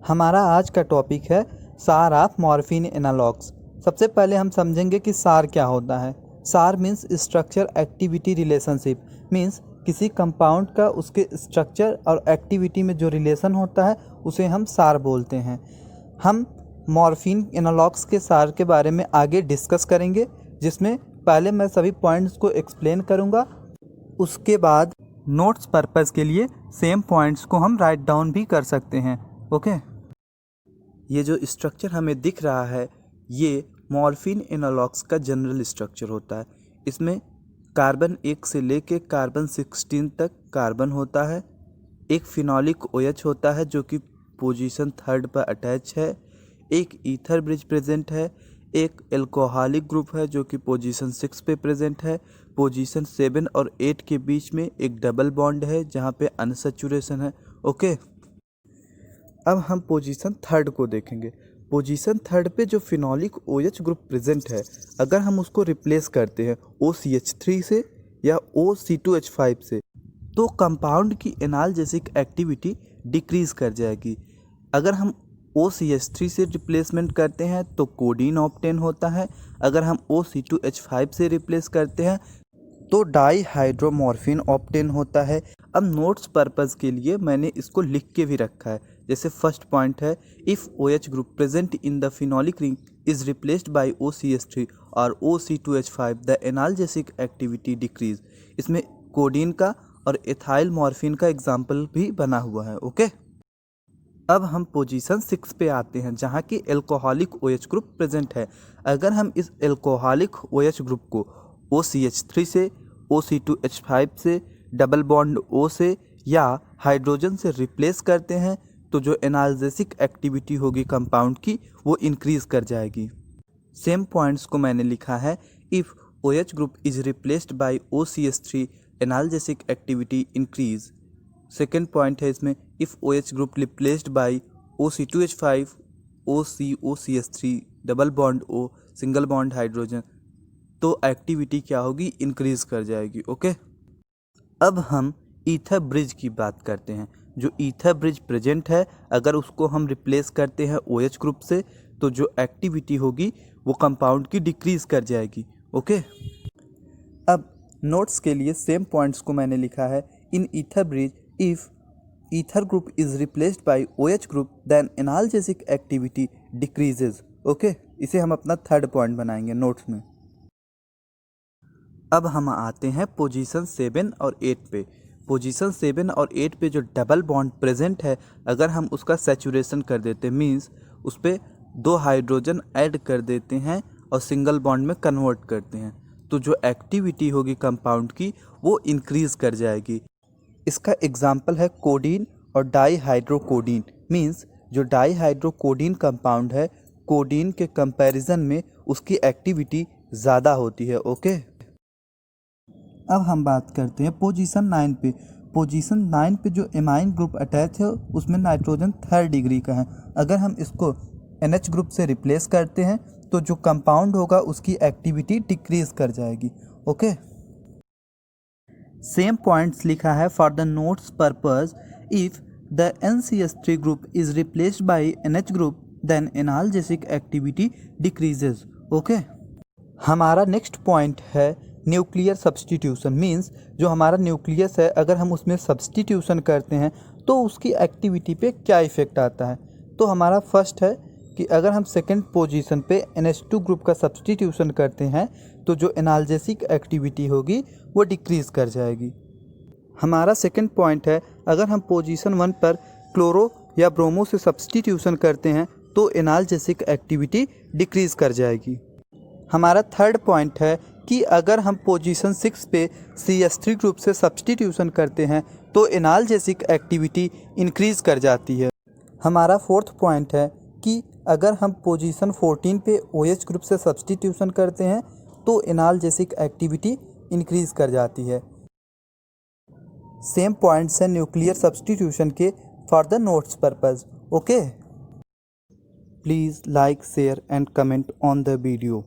हमारा आज का टॉपिक है सार ऑफ मॉर्फिन एनालॉग्स। सबसे पहले हम समझेंगे कि सार क्या होता है। सार means structure activity relationship, means किसी कंपाउंड का उसके स्ट्रक्चर और एक्टिविटी में जो रिलेशन होता है उसे हम सार बोलते हैं। हम मॉर्फिन एनालॉग्स के सार के बारे में आगे डिस्कस करेंगे, जिसमें पहले मैं सभी पॉइंट्स को एक्सप्लेन करूँगा, उसके बाद नोट्स पर्पज़ के लिए सेम पॉइंट्स को हम राइट डाउन भी कर सकते हैं। ओके, ये जो स्ट्रक्चर हमें दिख रहा है ये मॉर्फिन एनालॉग्स का जनरल स्ट्रक्चर होता है। इसमें कार्बन 1 से लेके कार्बन 16 तक कार्बन होता है। एक फिनॉलिक OH होता है जो कि पोजीशन 3 पर अटैच है। एक ईथर ब्रिज प्रेजेंट है। एक एल्कोहलिक ग्रुप है जो कि पोजीशन 6 पे प्रेजेंट है। पोजीशन 7 और 8 के बीच में एक डबल बॉन्ड है जहाँ पे अनसैचुरेशन है। ओके, अब हम पोजीशन 3 को देखेंगे। पोजीशन 3 पे जो फिनॉलिक OH ग्रुप प्रेजेंट है, अगर हम उसको रिप्लेस करते हैं OCH3 से या OC2H5 से, तो कंपाउंड की एनाल्जेसिक एक्टिविटी डिक्रीज कर जाएगी। अगर हम OCH3 से रिप्लेसमेंट करते हैं तो कोडीन ऑब्टेन होता है। अगर हम OC2H5 से रिप्लेस करते हैं तो डाईहाइड्रोमॉर्फिन ऑब्टेन होता है। अब नोट्स पर्पज़ के लिए मैंने इसको लिख के भी रखा है। जैसे फर्स्ट पॉइंट है, if OH group present in the phenolic ring is replaced bye OCH3 और OC2H5 the analgesic activity decrease. इसमें कोडीन का और एथाइल मॉर्फिन का एग्जाम्पल भी बना हुआ है। ओके, अब हम पोजीशन 6 पे आते हैं जहाँ की एल्कोहलिक OH ग्रुप प्रेजेंट है। अगर हम इस एल्कोहलिक OH ग्रुप को OCH3 से, OC2H5 से, डबल बॉन्ड O से या हाइड्रोजन से रिप्लेस करते हैं तो जो एनाल्जेसिक एक्टिविटी होगी कंपाउंड की वो इंक्रीज कर जाएगी। सेम पॉइंट्स को मैंने लिखा है। If OH group is replaced bye OCH3 analgesic activity increase. Second point है इसमें, if OH group replaced by OC2H5 OCOCH3 double bond O single bond hydrogen, तो एक्टिविटी क्या होगी, इंक्रीज कर जाएगी। ओके, अब हम ईथर ब्रिज की बात करते हैं। जो ईथर ब्रिज प्रेजेंट है, अगर उसको हम रिप्लेस करते हैं OH ग्रुप से तो जो एक्टिविटी होगी वो कंपाउंड की डिक्रीज कर जाएगी। ओके, अब नोट्स के लिए सेम पॉइंट्स को मैंने लिखा है। In ether bridge if ether group is replaced by OH group then analgesic activity decreases. Okay, इसे हम अपना थर्ड पॉइंट बनाएंगे नोट्स में। अब हम आते हैं पोजीशन 7 और 8 पे। पोजीशन 7 और 8 पे जो डबल बॉन्ड प्रेजेंट है, अगर हम उसका सैचुरेशन कर देते हैं, मीन्स उस पर 2 हाइड्रोजन ऐड कर देते हैं और सिंगल बॉन्ड में कन्वर्ट करते हैं, तो जो एक्टिविटी होगी कंपाउंड की वो इंक्रीज कर जाएगी। इसका एग्जाम्पल है कोडीन और डाईहाइड्रोकोडीन। मीन्स जो डाईहाइड्रोकोडीन कंपाउंड है, कोडीन के कंपैरिजन में उसकी एक्टिविटी ज़्यादा होती है। ओके, अब हम बात करते हैं पोजीशन 9 पे। पोजीशन 9 पे जो एमाइन ग्रुप अटैच है उसमें नाइट्रोजन 3rd डिग्री का है। अगर हम इसको NH ग्रुप से रिप्लेस करते हैं तो जो कंपाउंड होगा उसकी एक्टिविटी डिक्रीज कर जाएगी। ओके, सेम पॉइंट्स लिखा है for the notes purpose. If the NCH3 group is replaced by NH group then analgesic activity decreases. Okay, हमारा नेक्स्ट पॉइंट है न्यूक्लियर सब्सटीट्यूशन। मीन्स जो हमारा न्यूक्लियस है, अगर हम उसमें सब्सटीट्यूशन करते हैं तो उसकी एक्टिविटी पे क्या इफ़ेक्ट आता है। तो हमारा फर्स्ट है कि अगर हम सेकंड पोजीशन पे NH2 ग्रुप का सब्सटीट्यूशन करते हैं तो जो एनाल्जेसिक एक्टिविटी होगी वो डिक्रीज़ कर जाएगी। हमारा सेकंड पॉइंट है, अगर हम पोजीशन 1 पर क्लोरो या ब्रोमो से सब्सटीट्यूशन करते हैं तो एनाल्जेसिक एक्टिविटी डिक्रीज़ कर जाएगी। हमारा थर्ड पॉइंट है कि अगर हम पोजीशन 6 पे CH3 ग्रुप से सब्सटीट्यूशन करते हैं तो एनाल्जेसिक एक्टिविटी इंक्रीज़ कर जाती है। हमारा फोर्थ पॉइंट है कि अगर हम पोजीशन 14 पे OH ग्रुप से सब्सटीट्यूशन करते हैं तो एनाल्जेसिक एक्टिविटी इंक्रीज़ कर जाती है। सेम पॉइंट्स हैं न्यूक्लियर सब्सटीट्यूशन के for the notes purpose. Okay, please like, share and comment on the video.